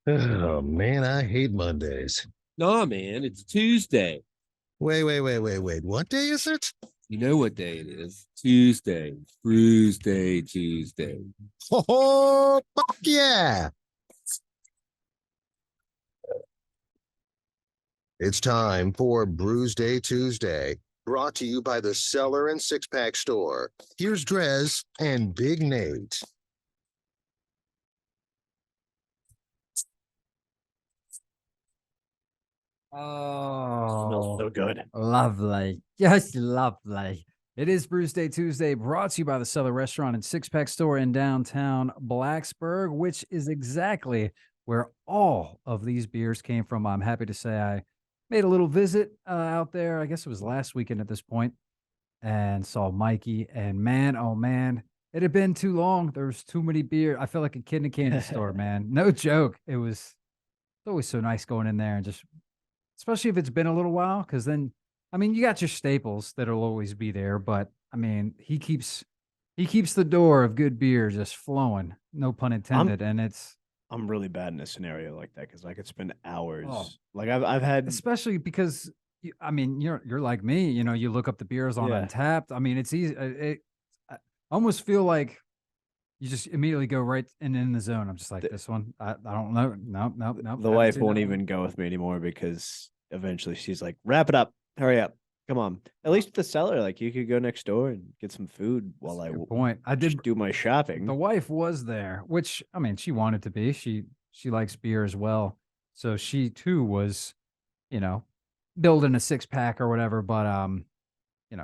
Oh man, I hate Mondays. Nah, man, it's Tuesday. Wait. What day is it? You know what day it is? Tuesday. Brewsday, Tuesday. Oh, fuck yeah. It's time for Brewsday Tuesday, brought to you by the Cellar and Six Pack Store. Here's DreZ and Big Nate. Smells Oh, so good. lovely. Just lovely. It is Brewsday Tuesday, brought to you by the Cellar Restaurant and Six Pack Store in downtown Blacksburg, which is exactly where all of these beers came from. I'm happy to say I made a little visit out there. I guess it was last weekend at this point, and saw Mikey. And man, oh man, it had been too long. There was too many beer. I felt like a kid in a candy store, man. No joke. It's always so nice going in there and just especially if it's been a little while, because then, I mean, you got your staples that'll always be there, but I mean, he keeps the door of good beer just flowing, no pun I'm intended, and it's I'm really bad in a scenario like that because I could spend oh, hours. Like I've had especially because I mean, you're like me, you look up the beers on yeah. Untapped. I mean, it's easy. I almost feel like you just immediately go right in the zone. I'm just like The, this one. I don't know. Nope. the Haven't wife seen won't that one. even go with me anymore because eventually she's like, "Wrap it up, hurry up, come on." At least with the cellar, like you could go next door and get some food That's while a I good point. I did just do my The shopping. wife was there, which I mean, she wanted to be. She likes beer as well, so she too was, you know, building a six pack or whatever. But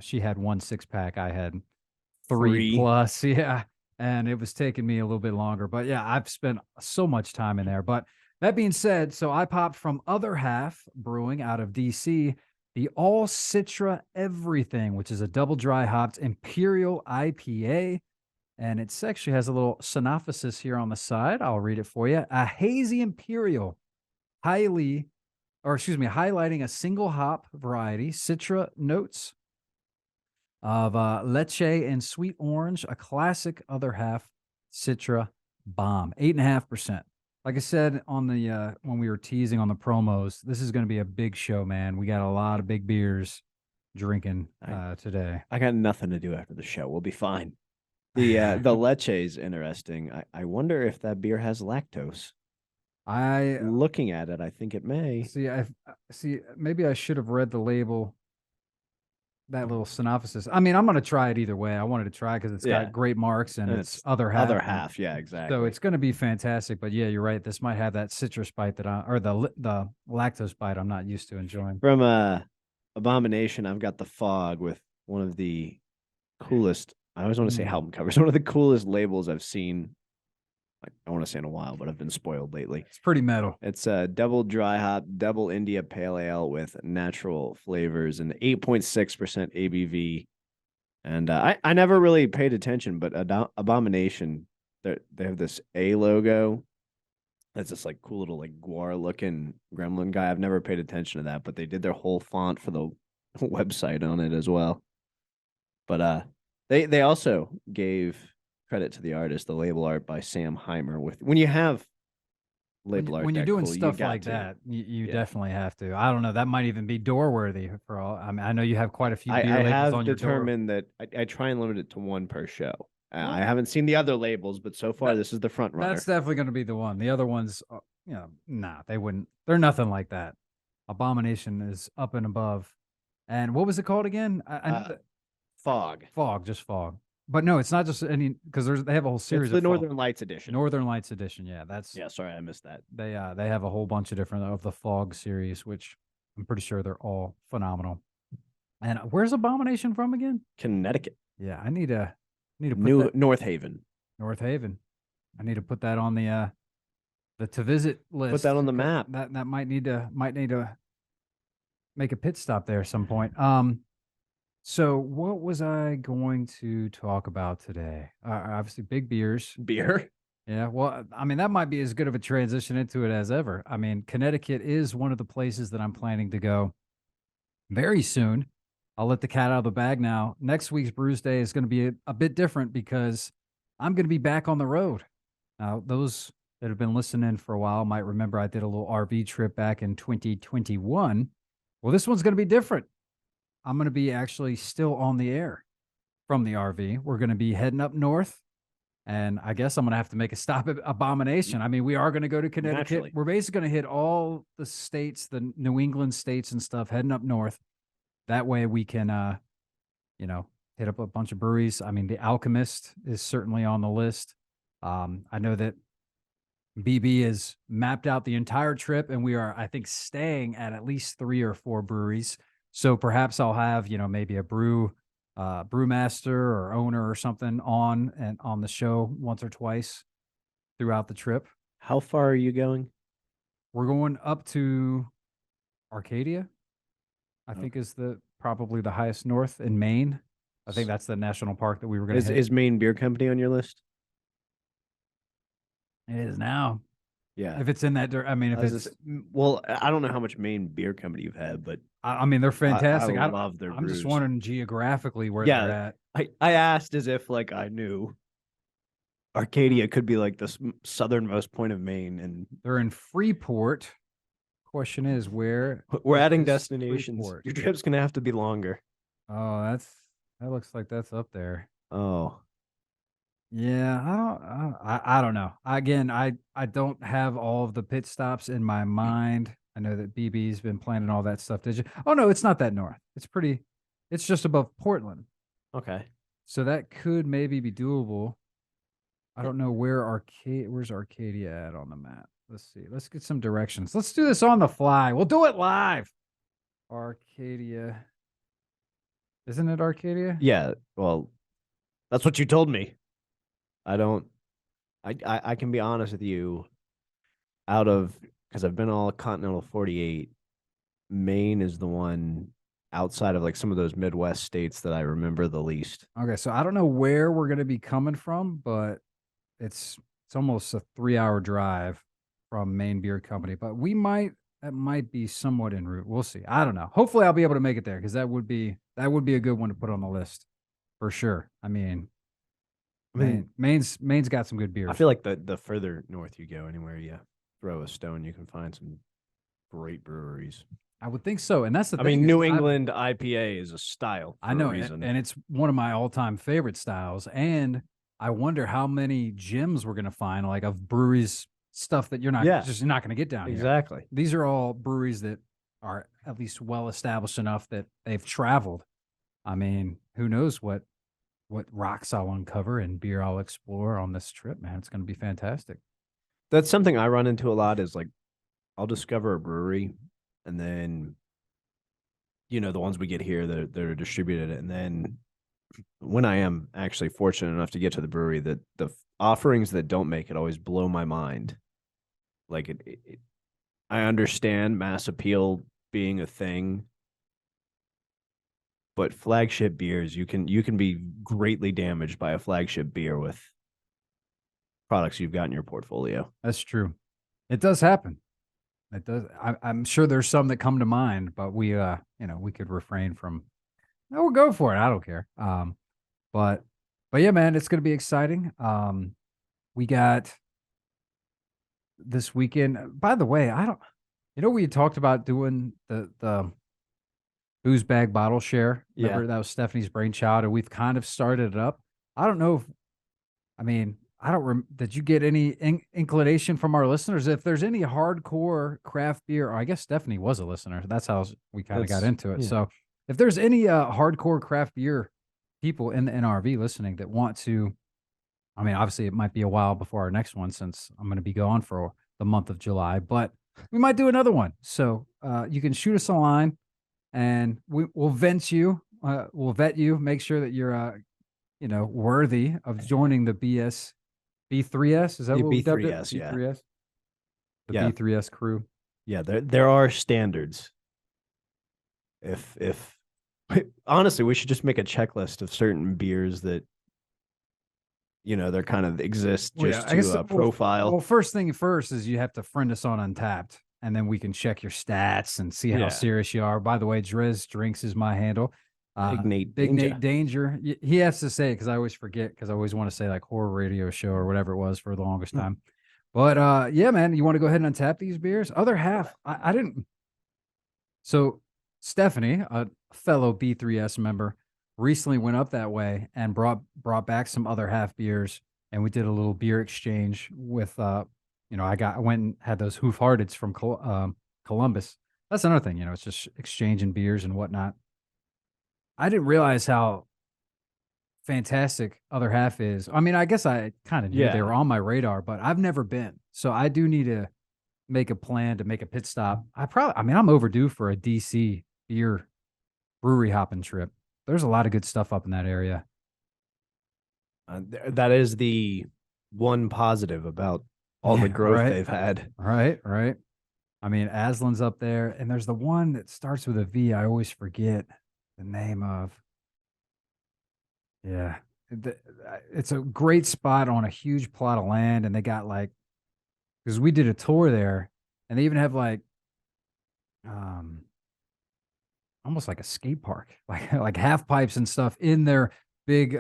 she had one six pack. I had three Free. plus, yeah, and it was taking me a little bit longer. But yeah, I've spent so much time in there. But that being said, so I popped from Other Half Brewing out of DC. The All Citra Everything, which is a double dry hopped Imperial IPA. And it actually has a little synopsis here on the side. I'll read it for you. A hazy imperial, highlighting a single hop variety, Citra notes of leche and sweet orange, a classic other half Citra bomb, 8.5%. Like I said on the when we were teasing on the promos, this is going to be a big show, man. We got a lot of big beers drinking I today. I got nothing to do after the show. We'll be fine. The leche is interesting. I wonder if that beer has lactose. I Looking at it, I think it may. See, I see. Maybe I should have read the label, that little synopsis. I mean, I'm gonna try it either way. I wanted to try because it's got Yeah, great marks and and it's it's other other half, and half. Yeah, so exactly. it's gonna be fantastic. But yeah, you're right. This might have that citrus bite or the lactose bite I'm not used to enjoying. From Abomination, I've got the fog with one of the coolest. I always want to say Mm. album covers. One of the coolest labels I've seen. I want to say in a while, but I've been spoiled lately. It's pretty metal. It's a double dry hop, double India pale ale with natural flavors and 8.6% ABV. And I never really paid attention, but Abomination, they have this A logo. That's this like cool little like guar looking gremlin guy. I've never paid attention to that, but they did their whole font for the website on it as well. But they also gave credit to the artist, the label art by Sam Heimer. With when you have When label art you're that doing cool, you stuff got like to. that, you Yeah. definitely have to. I don't know. That might even be door worthy for all. I mean, I know you have quite a few beer I labels have on your door. determined that I try and limit it to one per show. I Well, haven't seen the other labels, but so far that this is the front That's runner. definitely going to be the one. The other ones, nah, they wouldn't. They're nothing like that. Abomination is up and above. And what was it called again? I know Uh, that Fog. fog, just fog. But no, it's not just any because they have a whole It's series the of fog. Northern Lights edition. Northern Lights edition. Yeah, that's Yeah, sorry I missed that. they have a whole bunch of different of the fog series, which I'm pretty sure they're all phenomenal. And where's Abomination from again? Connecticut, Yeah, I need to put New that North Haven. North Haven. I need to put that on the to visit Put list. that on the map. That might need to make a pit stop there at some point. So what was I going to talk about today? Obviously, big beers. Beer. Yeah, well, I mean that might be as good of a transition into it as ever. I mean, Connecticut is one of the places that I'm planning to go very soon. I'll let the cat out of the bag now. Next week's Brewsday is going to be a bit different because I'm going to be back on the road. Now, those that have been listening for a while might remember I did a little RV trip back in 2021. Well, this one's going to be different. I'm going to be actually still on the air from the RV. We're going to be heading up north. And I guess I'm going to have to make a stop at Abomination. I mean, we are going to go to Connecticut. Naturally. We're basically going to hit all the states, the New England states and stuff, heading up north. That way we can, hit up a bunch of breweries. I mean, The Alchemist is certainly on the list. I know that BB has mapped out the entire trip, and we are, I think, staying at least 3 or 4 breweries. So perhaps I'll have, maybe a brewmaster or owner or something on the show once or twice throughout the trip. How far are you going? We're going up to Arcadia, I think is probably the highest north in Maine. I think that's the national park that we were going to hit. Is Maine Beer Company on your list? It is now. Yeah. If it's in that, I mean, if it's, well, I don't know how much Maine Beer Company you've had, but I mean, they're fantastic. I love their I'm just brews. wondering geographically where Yeah. they're at. I asked as if like I knew Arcadia could be like the southernmost point of Maine, and They're in Freeport. Question is where we're adding is destinations. Freeport? Your trip's gonna have to be longer. Oh, that looks like that's up there. Oh, Yeah, I don't know. Again, I don't have all of the pit stops in my mind. I know that BB's been planning all that stuff. Did you? Oh no, it's not that north. It's just above Portland. okay. So that could maybe be doable. I don't know where's Arcadia at on the map. Let's see. Let's get some directions. Let's do this on the fly. We'll do it live. Arcadia. Isn't it Arcadia? Yeah. Well, that's what you told me. I can be honest with you. Because I've been all continental 48, Maine is the one outside of like some of those Midwest states that I remember the least. Okay, so I don't know where we're going to be coming from, but it's almost a 3-hour drive from Maine Beer Company. But that might be somewhat en route. We'll see. I don't know. Hopefully, I'll be able to make it there because that would be a good one to put on the list for sure. I mean, Maine's got some good beers. I feel like the further north you go, anywhere you throw a stone, you can find some great breweries. I would think so, and that's the I thing. mean, New England IPA is a style. I know, for a reason. and it's one of my all-time favorite styles. And I wonder how many gems we're gonna find, like of breweries stuff that you're not gonna get down here. Exactly. These are all breweries that are at least well established enough that they've traveled. I mean, who knows what rocks I'll uncover and beer I'll explore on this trip, man. It's gonna be fantastic. That's something I run into a lot is like I'll discover a brewery and then the ones we get here that are distributed, and then when I am actually fortunate enough to get to the brewery, that the offerings that don't make it always blow my mind. Like I understand mass appeal being a thing, but flagship beers, you can be greatly damaged by a flagship beer with products you've got in your portfolio. That's true. It does happen. It does. I'm sure there's some that come to mind, but we could refrain from. No, we'll go for it. I don't care. But yeah, man, it's gonna be exciting. We got this weekend. By the way, we talked about doing the booze bag bottle share. Remember, that was Stephanie's brainchild, and we've kind of started it up. I don't know did you get any inclination from our listeners? If there's any hardcore craft beer, or I guess Stephanie was a listener. That's how we kind of got into it. Yeah. So if there's any hardcore craft beer people in the NRV listening that want to, I mean, obviously it might be a while before our next one since I'm going to be gone for the month of July, but we might do another one. So you can shoot us a line and we'll vet you. We'll vet you, make sure that you're, worthy of joining the B3S. Is that what we dubbed it? B3S, yeah. B3S? The Yeah. B3S crew. Yeah, there are standards. If honestly, we should just make a checklist of certain beers that they're kind of exist just to profile. Well, first thing first is you have to friend us on Untapped, and then we can check your stats and see how serious you are. By the way, DreZ Drinks is my handle. Big Nate Danger. Danger. He has to say it because I always forget because I always want to say like horror radio show or whatever it was for the longest time. But yeah, man, you want to go ahead and untap these beers? Other half, I didn't. So Stephanie, a fellow B3S member, recently went up that way and brought back some other half beers, and we did a little beer exchange with I went and had those Hoof Hearteds from Columbus. That's another thing, it's just exchanging beers and whatnot. I didn't realize how fantastic other half is. I mean, I guess I kind of knew they Yeah. were on my radar, but I've never been. So I do need to make a plan to make a pit stop. I'm overdue for a DC beer brewery hopping trip. There's a lot of good stuff up in that area. That is the one positive about all the Yeah, growth right. they've had. Right. I mean, Aslan's up there, and there's the one that starts with a V. I always forget the name of. Yeah. It's a great spot on a huge plot of land, and they got because we did a tour there, and they even have almost like a skate park, like half pipes and stuff in their big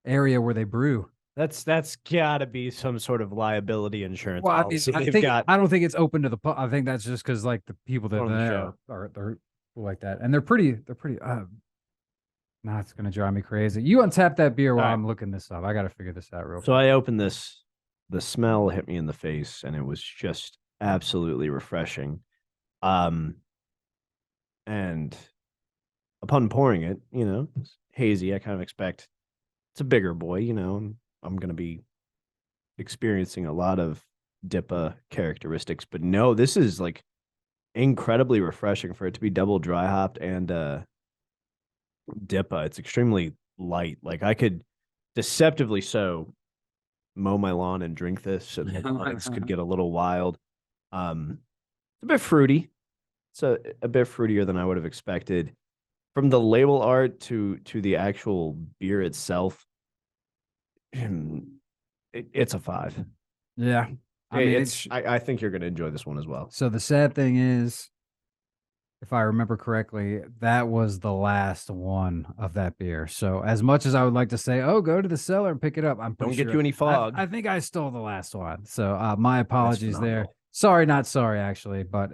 area where they brew. That's gotta be some sort of liability insurance Well, I mean, policy. I They've think got I don't think it's open to the I think that's just because the people that On the are there show. are like that, and they're pretty. Nah, it's gonna drive me crazy. You untap that beer while All right. I'm looking this up. I got to figure this out real So quick. I opened this, the smell hit me in the face, and it was just absolutely refreshing. And upon pouring it, it's hazy. I kind of expect it's a bigger boy, I'm gonna be experiencing a lot of DIPA characteristics, but no, this is like incredibly refreshing for it to be double dry hopped and DIPA. It's extremely light. Like I could deceptively so mow my lawn and drink this, and the lines could get a little wild. It's a bit fruity. It's a bit fruitier than I would have expected. From the label art to the actual beer itself, it's a 5. Yeah, I mean, I think you're gonna enjoy this one as well. so the sad thing is, if I remember correctly, that was the last one of that beer. So as much as I would like to say, "Oh, go to the cellar and pick it up," I'm Don't pretty get sure you any fog. I think I stole the last one. So my apologies there. phenomenal. Sorry, not sorry, actually, but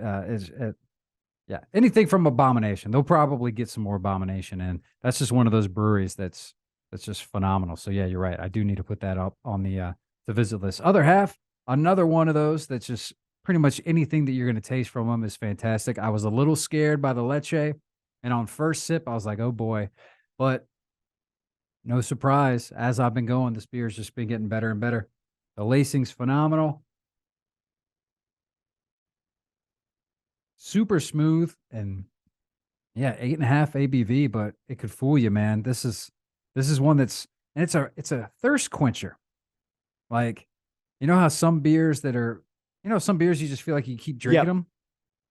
yeah, anything from Abomination. They'll probably get some more Abomination in. That's just one of those breweries that's just phenomenal. So yeah, you're right. I do need to put that up on the visit list. Other half, another one of those that's just pretty much anything that you're going to taste from them is fantastic. I was a little scared by the leche, and on first sip, I was like, oh boy. But no surprise, as I've been going, this beer's just been getting better and better. The lacing's phenomenal. Super smooth, and yeah, 8.5 ABV, but it could fool you, man. This is one that's, and it's a thirst quencher. Like, how some beers that are, some beers you just feel like you keep drinking Yep. them.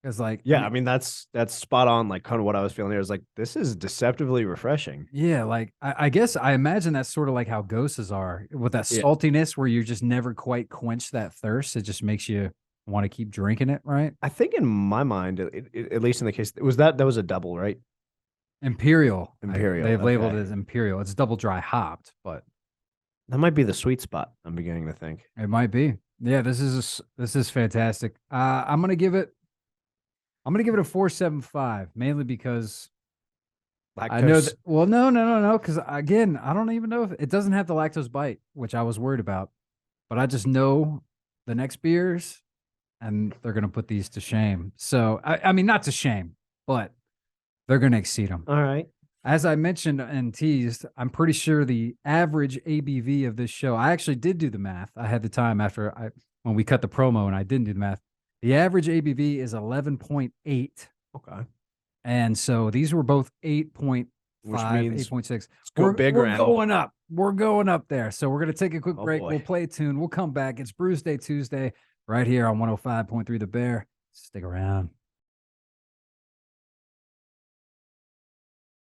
Because Yeah, I mean that's spot on. Like kind of what I was feeling here. I was like, this is deceptively refreshing. yeah, like I guess I imagine that's sort of like how ghosts are with that Yeah. saltiness where you just never quite quench that thirst. It just makes you want to keep drinking it, right? I think in my mind, at least in the case, that was a double, right? Imperial. Imperial, They've labeled it okay. as Imperial. It's double dry hopped, but That might be the sweet spot. I'm beginning to think. it might be. Yeah, this is fantastic. I'm gonna give it a 4.75, mainly because I know that. Well, no. Because again, I don't even know if it doesn't have the lactose bite, which I was worried about. But I just know the next beers, and they're gonna put these to shame. So I mean, not to shame, but they're gonna exceed them. All right. As I mentioned and teased, I'm pretty sure the average ABV of this show, I actually did do the math. I had the time when we cut the promo, and I didn't do the math. The average ABV is 11.8. Okay. And so these were both 8.5, Which means 8.6. let's go big we're round. going up. We're going up there. So we're going to take a quick Oh, break. boy. We'll play a tune. We'll come back. It's Brewsday Tuesday right here on 105.3 The Bear. Stick around.